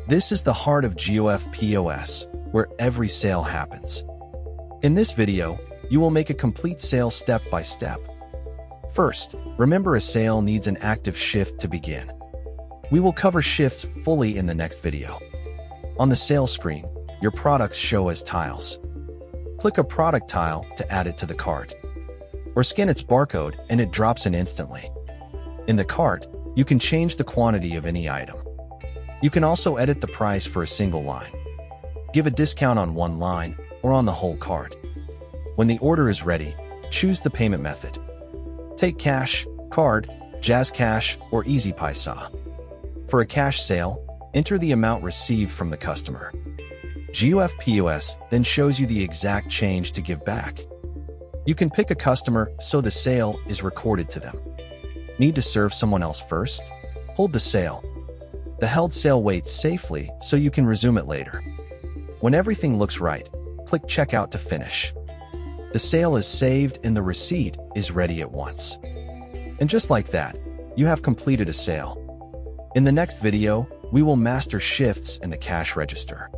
This is the heart of GOF POS, where every sale happens. In this video, you will make a complete sale step by step. First, remember a sale needs an active shift to begin. We will cover shifts fully in the next video. On the sale screen, your products show as tiles. Click a product tile to add it to the cart. Or scan its barcode and it drops in instantly. In the cart, you can change the quantity of any item. You can also edit the price for a single line. Give a discount on one line or on the whole cart. When the order is ready, choose the payment method. Take cash, card, JazzCash, or EasyPaisa. For a cash sale, enter the amount received from the customer. GOF POS then shows you the exact change to give back. You can pick a customer so the sale is recorded to them. Need to serve someone else first? Hold the sale. The held sale waits safely so you can resume it later. When everything looks right, click Checkout to finish. The sale is saved and the receipt is ready at once. And just like that, you have completed a sale. In the next video, we will master shifts in the cash register.